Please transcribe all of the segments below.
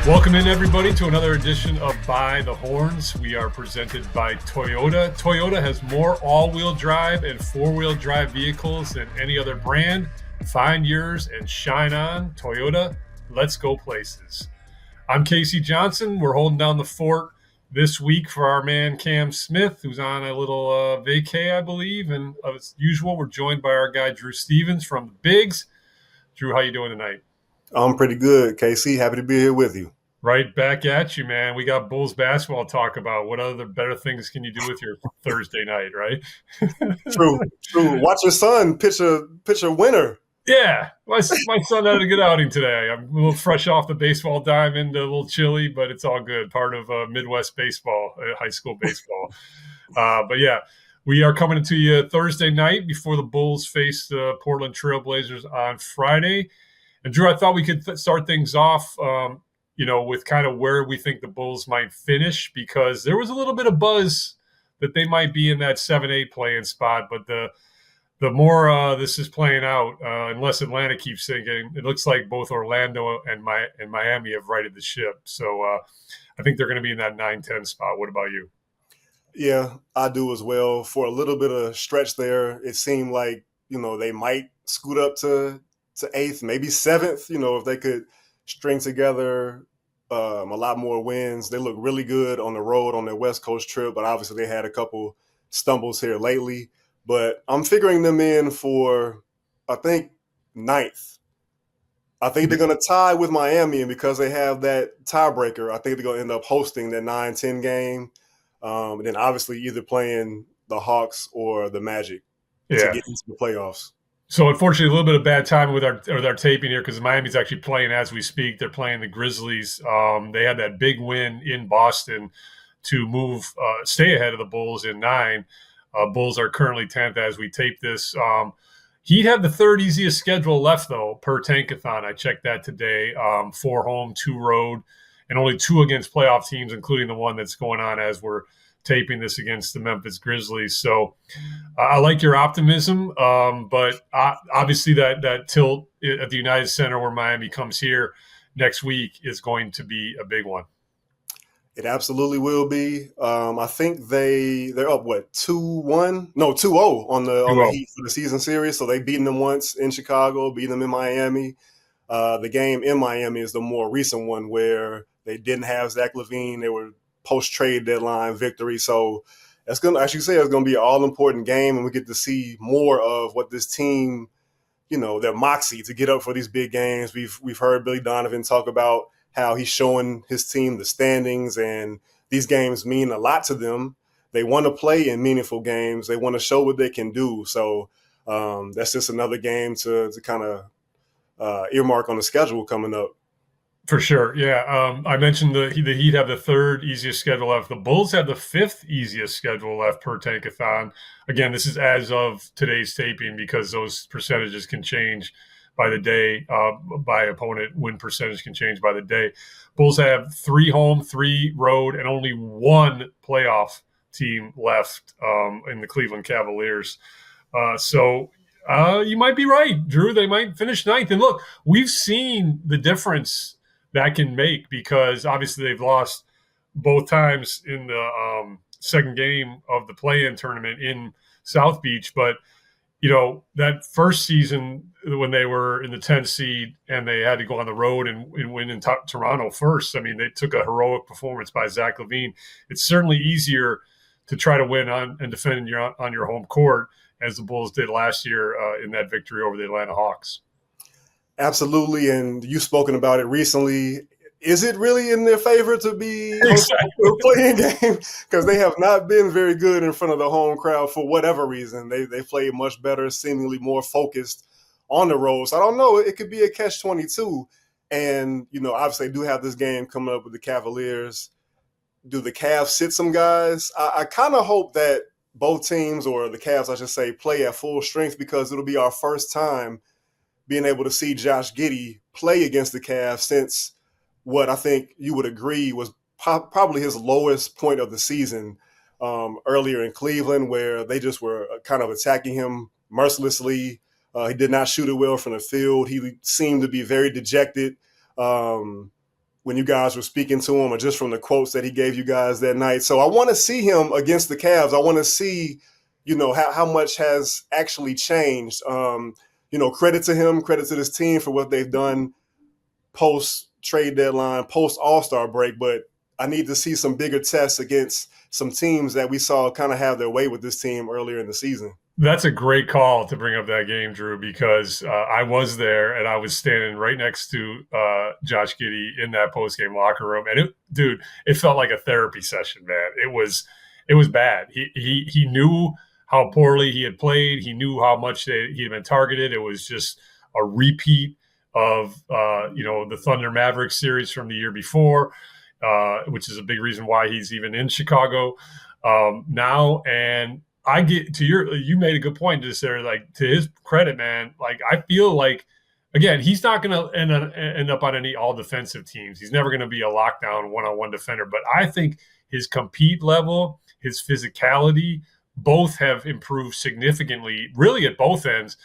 Welcome in, everybody, to another edition of By the Horns. We are presented by Toyota. Toyota has more all-wheel drive and four-wheel drive vehicles than any other brand. Find yours and shine on. Toyota, let's go places. I'm Casey Johnson. We're holding down the fort this week for our man Cam Smith, who's on a little vacay, I believe. And as usual, we're joined by our guy Drew Stevens from the Bigs. Drew, how you doing tonight? I'm pretty good, Casey. Happy to be here with you. Right back at you, man. We got Bulls basketball to talk about. What other better things can you do with your Thursday night, right? True. Watch your son pitch a winner. Yeah, my son had a good outing today. I'm a little fresh off the baseball diamond, a little chilly, but it's all good. Part of Midwest baseball, high school baseball. But yeah, we are coming to you Thursday night before the Bulls face the Portland Trail Blazers on Friday. And Drew, I thought we could start things off with kind of where we think the Bulls might finish, because there was a little bit of buzz that they might be in that 7-8 play-in spot. But the more this is playing out, unless Atlanta keeps sinking, it looks like both Orlando and Miami have righted the ship. So I think they're going to be in that 9-10 spot. What about you? Yeah, I do as well. For a little bit of stretch there, it seemed like, they might scoot up to 8th, maybe 7th, if they could string together a lot more wins. They look really good on the road on their West Coast trip, but obviously they had a couple stumbles here lately. But I'm figuring them in for, I think, 9th. I think they're going to tie with Miami, and because they have that tiebreaker, I think they're going to end up hosting that 9-10 game. And then obviously either playing the Hawks or the Magic to get into the playoffs. So unfortunately, a little bit of bad timing with our taping here, because Miami's actually playing as we speak. They're playing the Grizzlies. They had that big win in Boston to stay ahead of the Bulls in 9. Bulls are currently 10th as we tape this. He'd have the third easiest schedule left, though, per Tankathon. I checked that today. 4 home, 2 road, and only 2 against playoff teams, including the one that's going on as we're taping this against the Memphis Grizzlies. So I like your optimism, but obviously that tilt at the United Center where Miami comes here next week is going to be a big one. It absolutely will be. I think they're up 2-1? No, 2-0 on the Heat for the season series. So they've beaten them once in Chicago, beaten them in Miami. The game in Miami is the more recent one where they didn't have Zach LaVine. They were post-trade deadline victory. So it's going to be an all-important game, and we get to see more of what this team, their moxie to get up for these big games. We've heard Billy Donovan talk about how he's showing his team the standings, and these games mean a lot to them. They want to play in meaningful games. They want to show what they can do. So that's just another game to kind of earmark on the schedule coming up. For sure, yeah. I mentioned the Heat have the third easiest schedule left. The Bulls have the 5th easiest schedule left per Tankathon. Again, this is as of today's taping, because those percentages can change by the day. By opponent win percentage can change by the day. Bulls have 3 home, 3 road, and only 1 playoff team left in the Cleveland Cavaliers. So you might be right, Drew. They might finish 9th. And look, we've seen the difference that can make, because obviously they've lost both times in the second game of the play-in tournament in South Beach. But, that first season when they were in the 10th seed and they had to go on the road and win in Toronto first, I mean, they took a heroic performance by Zach LaVine. It's certainly easier to try to win and defend on your home court, as the Bulls did last year in that victory over the Atlanta Hawks. Absolutely, and you've spoken about it recently. Is it really in their favor to be a playing game? Because they have not been very good in front of the home crowd for whatever reason. They played much better, seemingly more focused on the road. So I don't know. It could be a catch-22. And, obviously they do have this game coming up with the Cavaliers. Do the Cavs sit some guys? I kind of hope that both teams, or the Cavs, I should say, play at full strength, because it'll be our first time being able to see Josh Giddey play against the Cavs since what I think you would agree was probably his lowest point of the season earlier in Cleveland, where they just were kind of attacking him mercilessly. He did not shoot it well from the field. He seemed to be very dejected. when you guys were speaking to him, or just from the quotes that he gave you guys that night. So I want to see him against the Cavs. I want to see, how much has actually changed. Credit to him, credit to this team for what they've done post trade deadline, post All-Star break. But I need to see some bigger tests against some teams that we saw kind of have their way with this team earlier in the season. That's a great call to bring up that game, Drew, because I was there and I was standing right next to Josh Giddey in that post-game locker room. And it felt like a therapy session, man. It was bad. He knew how poorly he had played. He knew how much he had been targeted. It was just a repeat of the Thunder Mavericks series from the year before, which is a big reason why he's even in Chicago now. And I get to you made a good point just there, like, to his credit, man. Like, I feel like, again, he's not going to end up on any all defensive teams. He's never going to be a lockdown one-on-one defender, but I think his compete level, his physicality, both have improved significantly, really at both ends.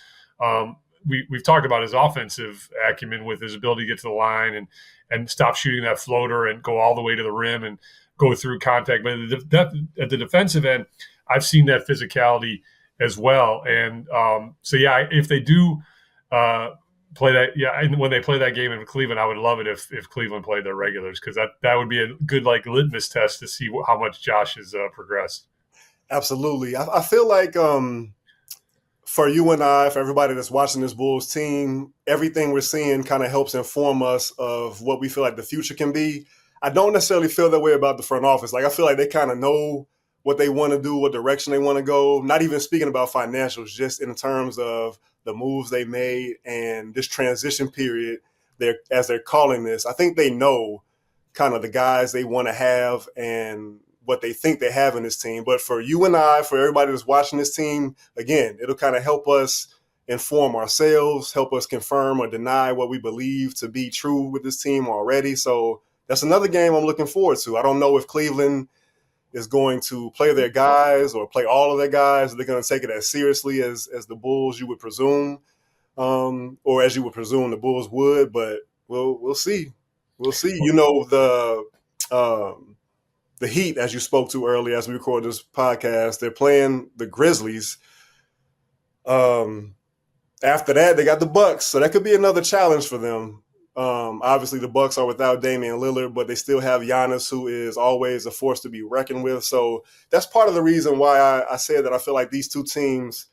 We've talked about his offensive acumen with his ability to get to the line and stop shooting that floater and go all the way to the rim and go through contact. But at the defensive end, I've seen that physicality as well. And if they do play that, and when they play that game in Cleveland, I would love it if Cleveland played their regulars, because that would be a good litmus test to see how much Josh has progressed. Absolutely. I feel like for you and I, for everybody that's watching this Bulls team, everything we're seeing kind of helps inform us of what we feel like the future can be. I don't necessarily feel that way about the front office. Like, I feel like they kind of know what they want to do, what direction they want to go, not even speaking about financials, just in terms of the moves they made and this transition period, as they're calling this. I think they know kind of the guys they want to have and what they think they have in this team. But for you and I, for everybody that's watching this team, again, it'll kind of help us inform ourselves, help us confirm or deny what we believe to be true with this team already. So that's another game I'm looking forward to. I don't know if Cleveland is going to play their guys or play all of their guys. They're going to take it as seriously as the Bulls, you would presume, or as you would presume the Bulls would. But we'll see. We'll see. The Heat, as you spoke to earlier, as we record this podcast, they're playing the Grizzlies. After that, they got the Bucks, so that could be another challenge for them. Obviously, the Bucks are without Damian Lillard, but they still have Giannis, who is always a force to be reckoned with. So that's part of the reason why I said that I feel like these two teams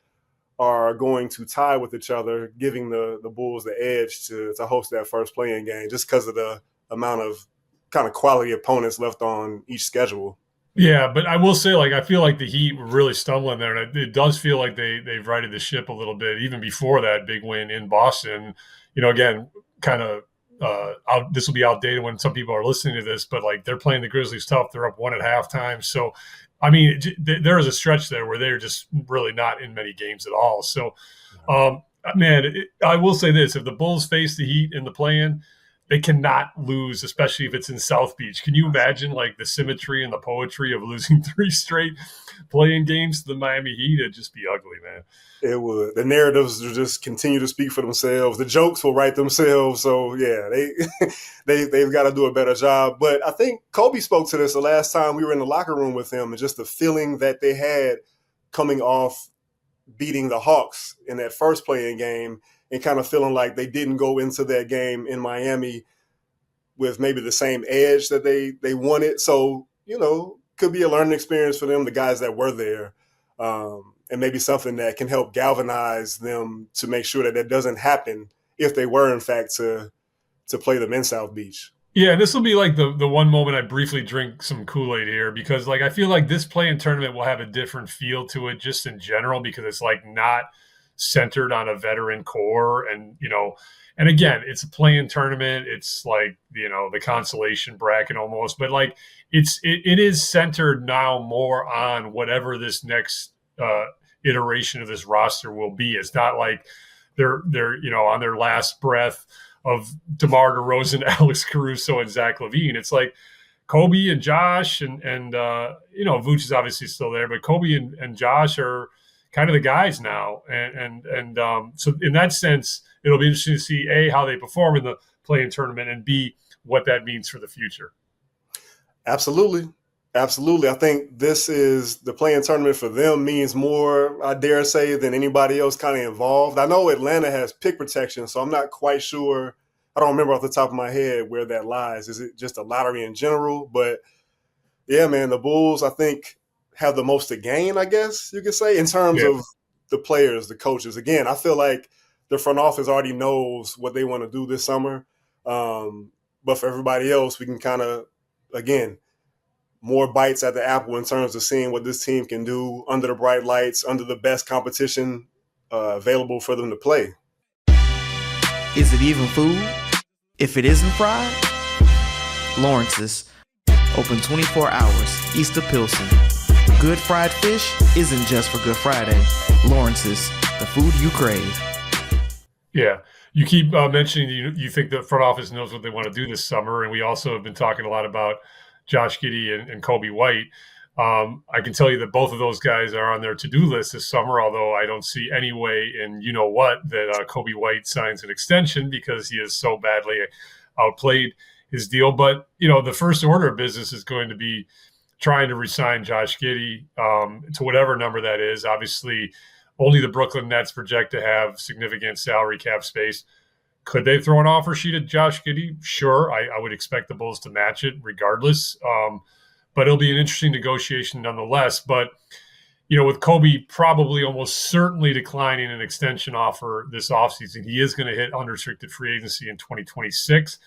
are going to tie with each other, giving the Bulls the edge to host that first play-in game, just because of the amount of kind of quality opponents left on each schedule. Yeah, but I will say, I feel like the Heat were really stumbling there, and it does feel like they've righted the ship a little bit, even before that big win in Boston. Again, kind of this will be outdated when some people are listening to this, but they're playing the Grizzlies tough. They're up 1 at halftime. So, I mean, there is a stretch there where they're just really not in many games at all. So, I will say this: if the Bulls face the Heat in the play-in, they cannot lose, especially if it's in South Beach. Can you imagine the symmetry and the poetry of losing 3 straight play-in games to the Miami Heat? It'd just be ugly, man. It would. The narratives will just continue to speak for themselves. The jokes will write themselves. So yeah, they've got to do a better job. But I think Coby spoke to this the last time we were in the locker room with him, and just the feeling that they had coming off beating the Hawks in that first play-in game, and kind of feeling like they didn't go into that game in Miami with maybe the same edge that they wanted. So, could be a learning experience for them, the guys that were there, and maybe something that can help galvanize them to make sure that doesn't happen if they were, in fact, to play them in South Beach. Yeah, this will be the one moment I briefly drink some Kool-Aid here, because I feel like this play-in tournament will have a different feel to it just in general, because it's not – centered on a veteran core, and again, it's a play-in tournament. It's the consolation bracket almost, but it is centered now more on whatever this next iteration of this roster will be. It's not like they're on their last breath of DeMar DeRozan, Alex Caruso, and Zach LaVine. It's Coby and Josh and Vooch is obviously still there, but Coby and Josh are kind of the guys now. And so in that sense, it'll be interesting to see A, how they perform in the play-in tournament, and B, what that means for the future. Absolutely. Absolutely. I think this is the play-in tournament for them means more, I dare say, than anybody else kind of involved. I know Atlanta has pick protection, so I'm not quite sure. I don't remember off the top of my head where that lies. Is it just a lottery in general? But yeah, man, the Bulls, I think, have the most to gain, I guess you could say, in terms of the players, the coaches. Again, I feel like the front office already knows what they want to do this summer. But for everybody else, we can kind of, again, more bites at the apple in terms of seeing what this team can do under the bright lights, under the best competition available for them to play. Is it even food? If it isn't fried, Lawrence's, open 24 hours, east of Pilsen. Good fried fish isn't just for Good Friday. Lawrence's, the food you crave. Yeah. You keep mentioning you think the front office knows what they want to do this summer, and we also have been talking a lot about Josh Giddey and Coby-White. I can tell you that both of those guys are on their to-do list this summer, although I don't see any way in that Coby-White signs an extension because he has so badly outplayed his deal. But, the first order of business is going to be trying to re-sign Josh Giddey to whatever number that is. Obviously, only the Brooklyn Nets project to have significant salary cap space. Could they throw an offer sheet at Josh Giddey? Sure. I would expect the Bulls to match it regardless. But it'll be an interesting negotiation nonetheless. But, with Coby probably almost certainly declining an extension offer this offseason, he is going to hit unrestricted free agency in 2026.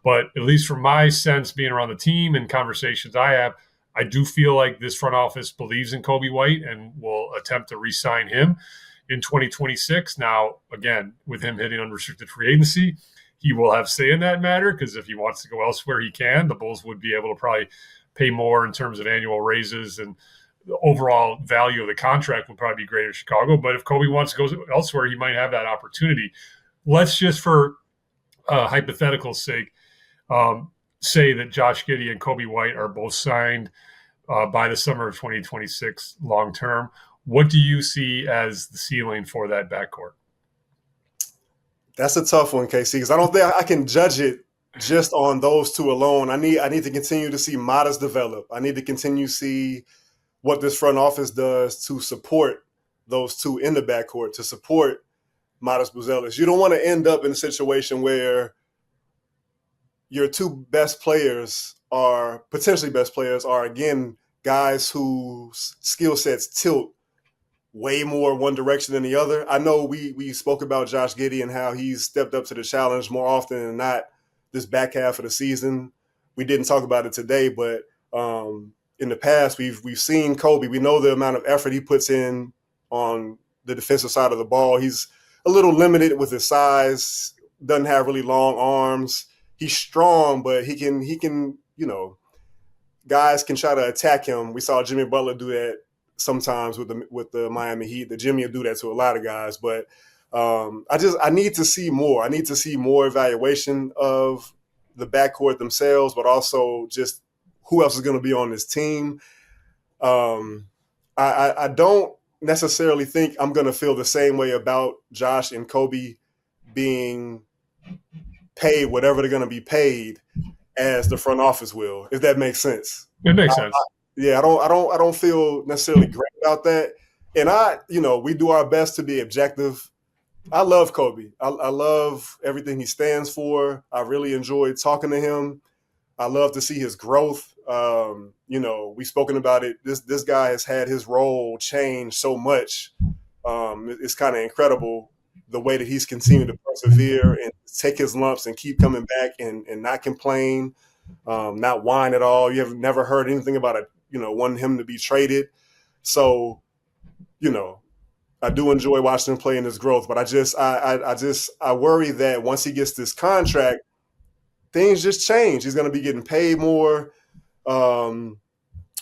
But at least from my sense, being around the team and conversations I have, I do feel like this front office believes in Coby-White and will attempt to re-sign him in 2026. Now, again, with him hitting unrestricted free agency, he will have say in that matter because if he wants to go elsewhere, he can. The Bulls would be able to probably pay more in terms of annual raises, and the overall value of the contract would probably be greater in Chicago. But if Coby wants to go elsewhere, he might have that opportunity. Let's just, for hypothetical sake, say that Josh Giddey and Coby-White are both signed by the summer of 2026 long term. What do you see as the ceiling for that backcourt? That's a tough one, 𝗪C, because I don't think I can judge it just on those two alone. I need to continue to see 𝗏 develop. I need to continue to see what this front office does to support those two in the backcourt, to support 𝗏 𝗶𝗟. You don't want to end up in a situation where your two best players are potentially best players are, again, guys whose skill sets tilt way more one direction than the other. I know we spoke about Josh Giddey and how he's stepped up to the challenge more often than not this back half of the season. We didn't talk about it today, but in the past we've seen Coby. We know the amount of effort he puts in on the defensive side of the ball. He's a little limited with his size, doesn't have really long arms. He's strong, but he can, guys can try to attack him. We saw Jimmy Butler do that sometimes with the Miami Heat. The Jimmy will do that to a lot of guys, but I need to see more. I need to see more evaluation of the backcourt themselves, but also just who else is going to be on this team. I don't necessarily think I'm going to feel the same way about Josh and Coby being paid whatever they're going to be paid as the front office will, if that makes sense. It makes sense. I don't feel necessarily great about that. And we do our best to be objective. I love Coby. I love everything he stands for. I really enjoyed talking to him. I love to see his growth. We've spoken about it. This guy has had his role change so much. It's kind of incredible the way that he's continued to persevere and take his lumps and keep coming back and not complain, not whine at all. You have never heard anything about wanting him to be traded. So, I do enjoy watching him play in his growth, but I worry that once he gets this contract, things just change. He's going to be getting paid more,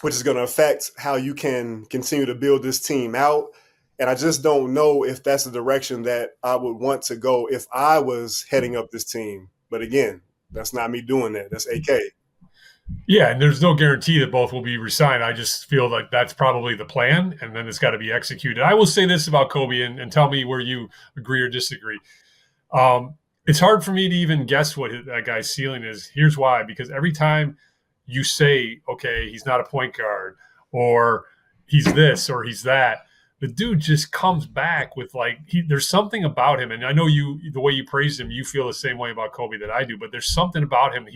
which is going to affect how you can continue to build this team out. And I just don't know if that's the direction that I would want to go if I was heading up this team. But again, that's not me doing that. That's AK. Yeah, and there's no guarantee that both will be re-signed. I just feel like that's probably the plan, and then it's got to be executed. I will say this about Coby, and tell me where you agree or disagree. It's hard for me to even guess what that guy's ceiling is. Here's why: because every time you say, okay, he's not a point guard, or he's this, or he's that, the dude just comes back with like there's something about him. And I know the way you praise him, you feel the same way about Coby that I do. But there's something about him.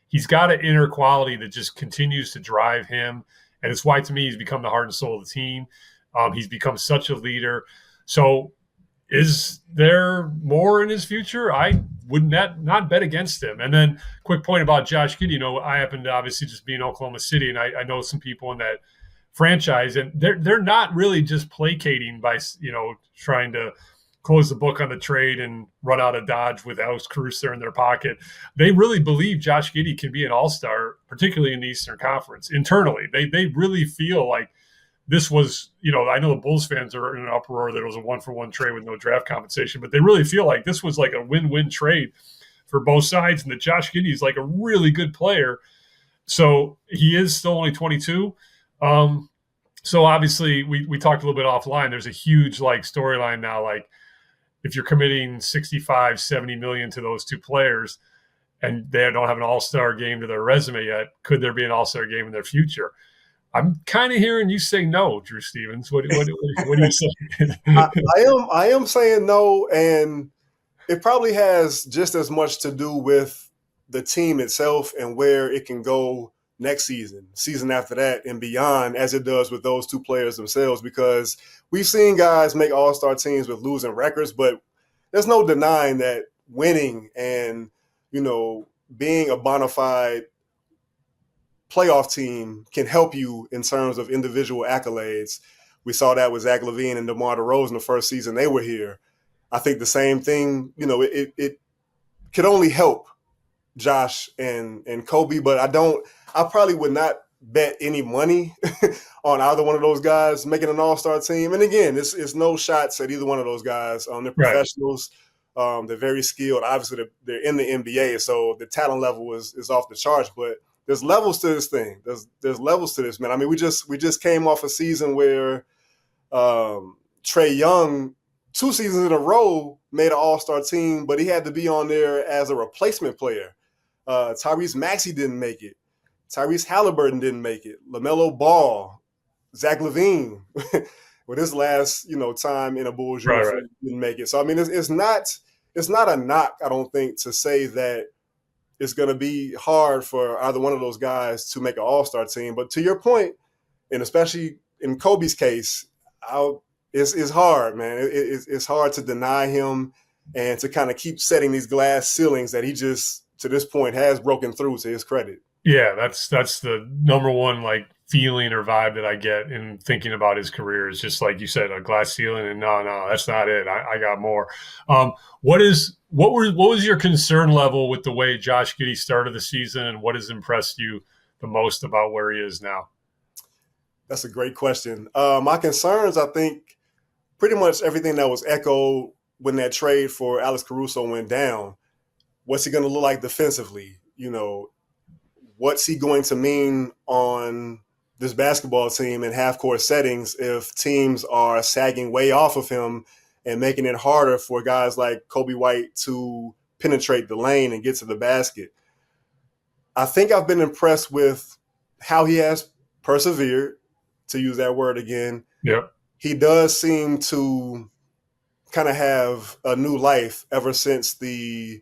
He's got an inner quality that just continues to drive him, and it's why to me he's become the heart and soul of the team. He's become such a leader. So, is there more in his future? I would not bet against him. And then, quick point about Josh Giddey. I happen to obviously just be in Oklahoma City, and I know some people in that franchise, and they're not really just placating by trying to close the book on the trade and run out of Dodge with 𝗪𝗛 in their pocket. They really believe Josh Giddey can be an all-star, particularly in the Eastern Conference. Internally, they really feel like this was, I know the Bulls fans are in an uproar that it was a 1-for-1 trade with no draft compensation, but they really feel like this was like a win-win trade for both sides, and that Josh Giddey is like a really good player. So he is still only 22. So obviously we talked a little bit offline. There's a huge storyline now, if you're committing 65, 70 million to those two players and they don't have an all-star game to their resume yet, could there be an all-star game in their future? I'm kind of hearing you say no, Drew Stevens. What do you say? I am saying no, and it probably has just as much to do with the team itself and where it can go next season after that and beyond, as it does with those two players themselves, because we've seen guys make all-star teams with losing records, but there's no denying that winning and, being a bona fide playoff team can help you in terms of individual accolades. We saw that with Zach LaVine and DeMar DeRozan the first season they were here. I think the same thing, it could only help Josh and Coby, but I probably would not bet any money on either one of those guys making an all-star team. And again, it's no shots at either one of those guys. They're professionals. Right. They're very skilled. Obviously, they're in the NBA, so the talent level is off the charts. But there's levels to this thing. There's levels to this, man. I mean, we just came off a season where Trae Young, 2 seasons in a row, made an all-star team, but he had to be on there as a replacement player. Tyrese Maxey didn't make it. Tyrese Halliburton didn't make it. LaMelo Ball, Zach LaVine, with his last time in a Bulls uniform, didn't make it. So I mean, it's not a knock, I don't think, to say that it's going to be hard for either one of those guys to make an all-star team. But to your point, and especially in Coby's case, it's hard, man. It's hard to deny him and to kind of keep setting these glass ceilings that he just, to this point, has broken through, to his credit. Yeah, that's the number one feeling or vibe that I get in thinking about his career is just like you said, a glass ceiling, and no, that's not it. I got more. What was your concern level with the way Josh Giddey started the season, and what has impressed you the most about where he is now? That's a great question. My concerns, I think, pretty much everything that was echoed when that trade for Alex Caruso went down. What's he going to look like defensively? What's he going to mean on this basketball team in half-court settings if teams are sagging way off of him and making it harder for guys like Coby-White to penetrate the lane and get to the basket? I think I've been impressed with how he has persevered, to use that word again. Yeah. He does seem to kind of have a new life ever since the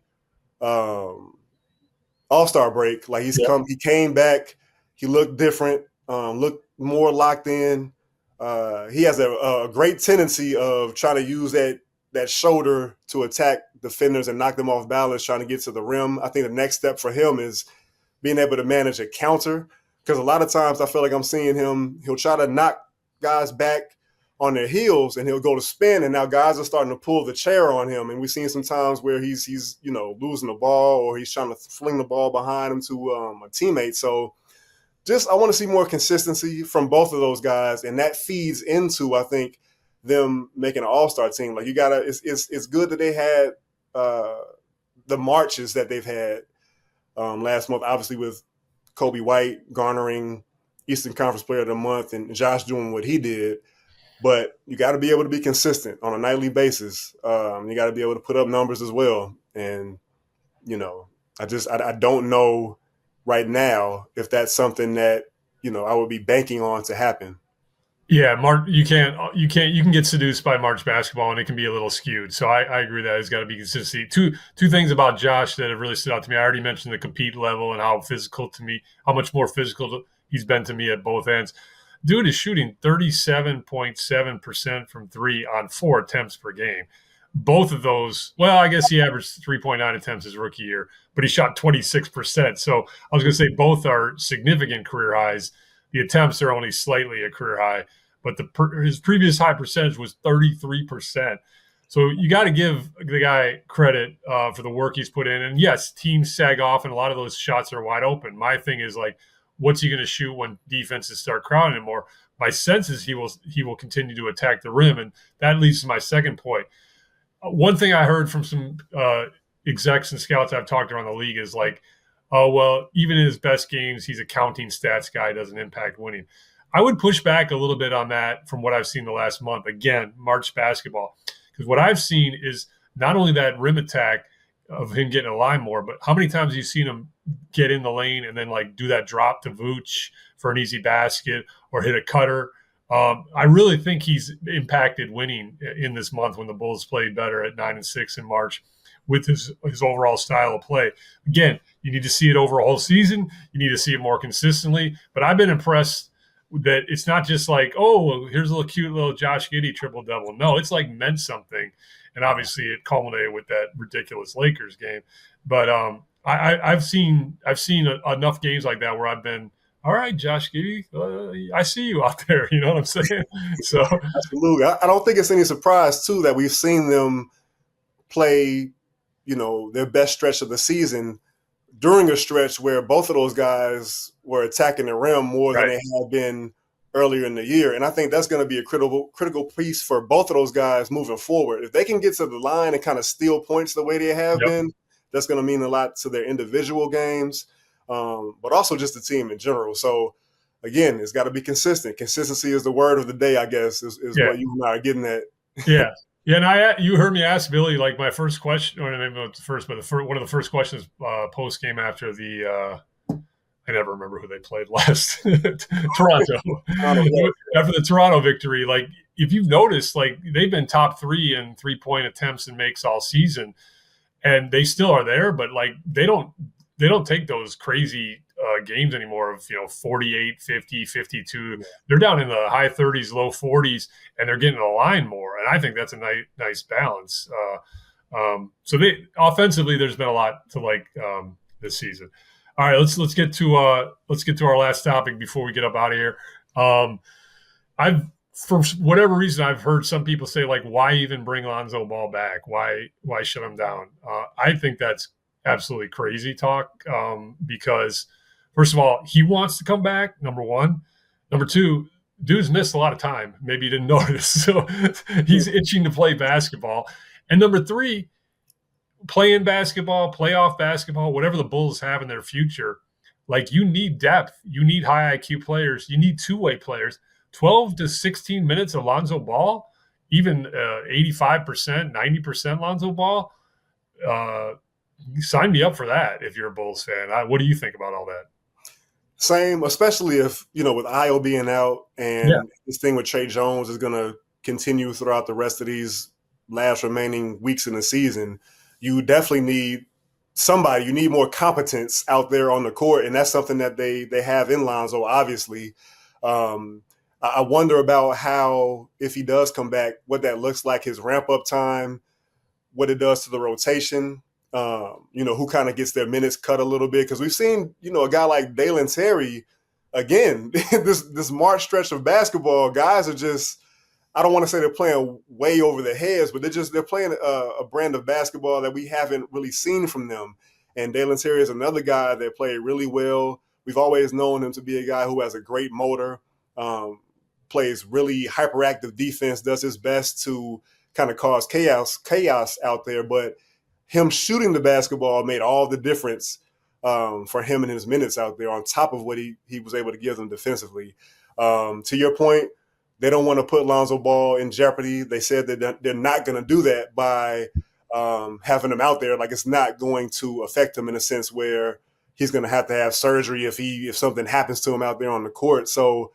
All-Star break. He came back, he looked different, looked more locked in. He has a great tendency of trying to use that shoulder to attack defenders and knock them off balance, trying to get to the rim. I think the next step for him is being able to manage a counter, because a lot of times I feel like I'm seeing him, he'll try to knock guys back on their heels and he'll go to spin, and now guys are starting to pull the chair on him. And we've seen some times where he's losing the ball, or he's trying to fling the ball behind him to a teammate. So I want to see more consistency from both of those guys, and that feeds into, I think, them making an all-star team. It's good that they had the marches that they've had last month, obviously with Coby-White garnering Eastern Conference Player of the Month and Josh doing what he did. but you got to be able to be consistent on a nightly basis. You got to be able to put up numbers as well. And, I don't know right now if that's something that, I would be banking on to happen. Yeah, you can get seduced by March basketball, and it can be a little skewed. So I agree that it's got to be consistency. Two things about Josh that have really stood out to me. I already mentioned the compete level and how much more physical he's been to me at both ends. Dude is shooting 37.7% from three on 4 attempts per game. Both of those, well, I guess he averaged 3.9 attempts his rookie year, but he shot 26%. So I was going to say both are significant career highs. The attempts are only slightly a career high, but his previous high percentage was 33%. So you got to give the guy credit for the work he's put in. And yes, teams sag off, and a lot of those shots are wide open. My thing is like, what's he going to shoot when defenses start crowding him more? My sense is he will continue to attack the rim, and that leads to my second point. One thing I heard from some execs and scouts I've talked around the league is like, oh, well, even in his best games, he's a counting stats guy, doesn't impact winning. I would push back a little bit on that from what I've seen the last month. Again, March basketball. Because what I've seen is not only that rim attack of him getting a line more, but how many times have you seen him get in the lane and then like do that drop to 𝗬𝗏 for an easy basket or hit a cutter? I really think he's impacted winning in this month when the Bulls played better at 9-6 in March with his overall style of play. Again, you need to see it over a whole season. You need to see it more consistently. But I've been impressed that it's not just like, oh, here's a little cute little Josh Giddey triple-double. No, it's like meant something. And obviously it culminated with that ridiculous Lakers game. But I've seen enough games like that where I've been, all right, Josh Giddey, I see you out there. You know what I'm saying? So absolutely. I don't think it's any surprise, too, that we've seen them play their best stretch of the season during a stretch where both of those guys were attacking the rim more than they had been earlier in the year. And I think that's going to be a critical piece for both of those guys moving forward. If they can get to the line and kind of steal points the way they have been, that's going to mean a lot to their individual games, but also just the team in general. So, again, it's got to be consistent. Consistency is the word of the day, I guess, is what you and I are getting at. Yeah. Yeah, and you heard me ask Billy, like my first question, or maybe not the first, but one of the first questions post game after the I never remember who they played last, Toronto. After the Toronto victory, like if you've noticed, like they've been top 3 in 3-point attempts and makes all season, and they still are there, but like they don't take those crazy games anymore of 48, 50, 52. They're down in the high 30s, low 40s, and they're getting the line more. And I think that's a nice balance. So offensively, there's been a lot to like this season. All right, let's get to our last topic before we get up out of here. For whatever reason, I've heard some people say like, why even bring Lonzo Ball back? Why shut him down? I think that's absolutely crazy talk because first of all, he wants to come back, number one. Number two, dude's missed a lot of time. Maybe you didn't notice. So he's itching to play basketball. And number three, playing basketball, playoff basketball, whatever the Bulls have in their future, like you need depth. You need high IQ players. You need two-way players. 12 to 16 minutes of Lonzo Ball, even 85%, 90% Lonzo Ball, sign me up for that if you're a Bulls fan. What do you think about all that? Same, especially if, with Ayo being out and this thing with Tre Jones is going to continue throughout the rest of these last remaining weeks in the season. You definitely need somebody. You need more competence out there on the court, and that's something that they have in Lonzo, obviously. I wonder about how, if he does come back, what that looks like, his ramp-up time, what it does to the rotation. Who kind of gets their minutes cut a little bit. Because we've seen, a guy like Dalen Terry, again, this March stretch of basketball, guys are just, I don't want to say they're playing way over their heads, but they're playing a brand of basketball that we haven't really seen from them. And Dalen Terry is another guy that played really well. We've always known him to be a guy who has a great motor, plays really hyperactive defense, does his best to kind of cause chaos out there. But him shooting the basketball made all the difference for him and his minutes out there on top of what he was able to give them defensively. To your point, they don't want to put Lonzo Ball in jeopardy. They said that they're not going to do that by having him out there. Like, it's not going to affect him in a sense where he's going to have surgery if something happens to him out there on the court. So,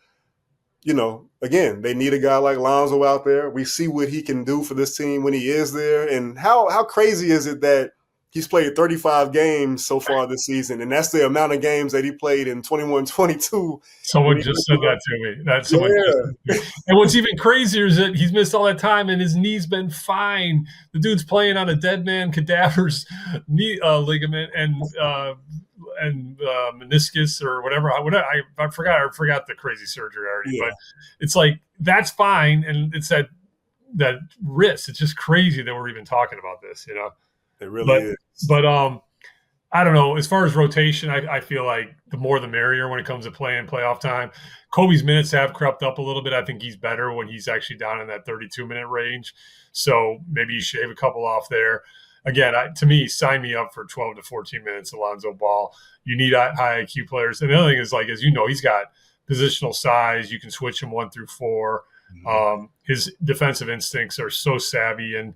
again, they need a guy like Lonzo out there. We see what he can do for this team when he is there. And how crazy is it that he's played 35 games so far this season, and that's the amount of games that he played in 21-22. Someone just said that to me. And what's even crazier is that he's missed all that time, and his knee's been fine. The dude's playing on a dead man cadaver's knee ligament and meniscus or whatever. I forgot the crazy surgery already. But it's like, that's fine, and it's that wrist. It's just crazy that we're even talking about this, It really is. But I don't know. As far as rotation, I feel like the more the merrier when it comes to playing playoff time. Coby's minutes have crept up a little bit. I think he's better when he's actually down in that 32-minute range. So maybe you shave a couple off there. Again, to me, sign me up for 12 to 14 minutes of Lonzo Ball. You need high IQ players. And the other thing is, like, as you know, he's got positional size. You can switch him 1 through 4. Mm-hmm. His defensive instincts are so savvy. And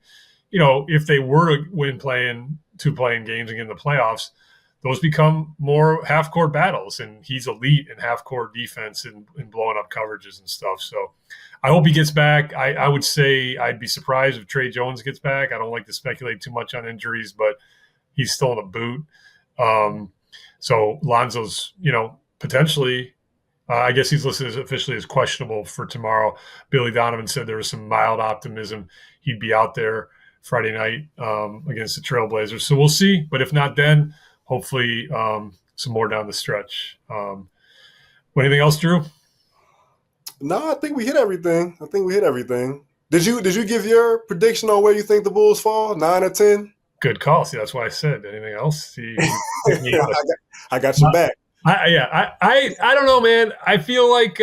if they were to win playing games and get in the playoffs, those become more half-court battles, and he's elite in half-court defense and blowing up coverages and stuff. So I hope he gets back. I would say I'd be surprised if Tre Jones gets back. I don't like to speculate too much on injuries, but he's still in a boot. So Lonzo's, potentially I guess he's listed officially as questionable for tomorrow. Billy Donovan said there was some mild optimism he'd be out there Friday night against the Trailblazers. So we'll see. But if not, then hopefully some more down the stretch. Anything else, Drew? No, I think we hit everything. Did you give your prediction on where you think the Bulls fall? 9 or 10? Good call. See, that's why I said. Anything else? I got your back. I don't know, man. I feel like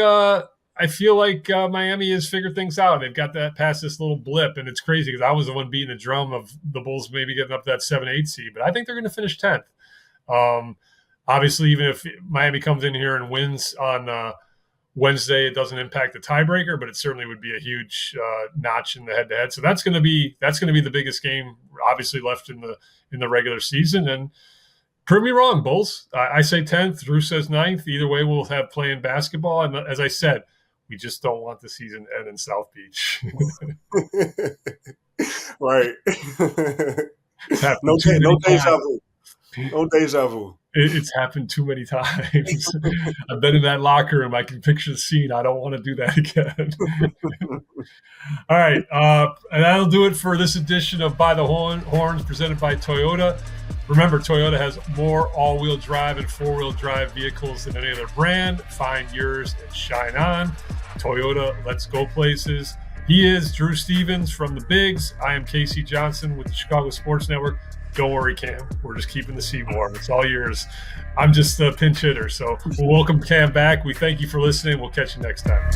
Miami has figured things out. They've got that past this little blip, and it's crazy because I was the one beating the drum of the Bulls maybe getting up that 7-8 seed, but I think they're going to finish 10th. Obviously, even if Miami comes in here and wins on Wednesday, it doesn't impact the tiebreaker, but it certainly would be a huge notch in the head-to-head. So that's going to be the biggest game, obviously, left in the regular season. And prove me wrong, Bulls. I say 10th. Drew says 9th. Either way, we'll have playing basketball. And as I said, we just don't want the season to end in South Beach. Right. No deja vu. No deja vu. It's happened too many times. I've been in that locker room. I can picture the scene. I don't want to do that again. All right. And that'll do it for this edition of By the Horns presented by Toyota. Remember, Toyota has more all-wheel drive and four-wheel drive vehicles than any other brand. Find yours and shine on. Toyota, let's go places. He is Drew Stevens from the Bigs. I am Casey Johnson with the Chicago Sports Network. Don't worry, Cam. We're just keeping the seat warm. It's all yours. I'm just a pinch hitter. So we'll welcome Cam back. We thank you for listening. We'll catch you next time.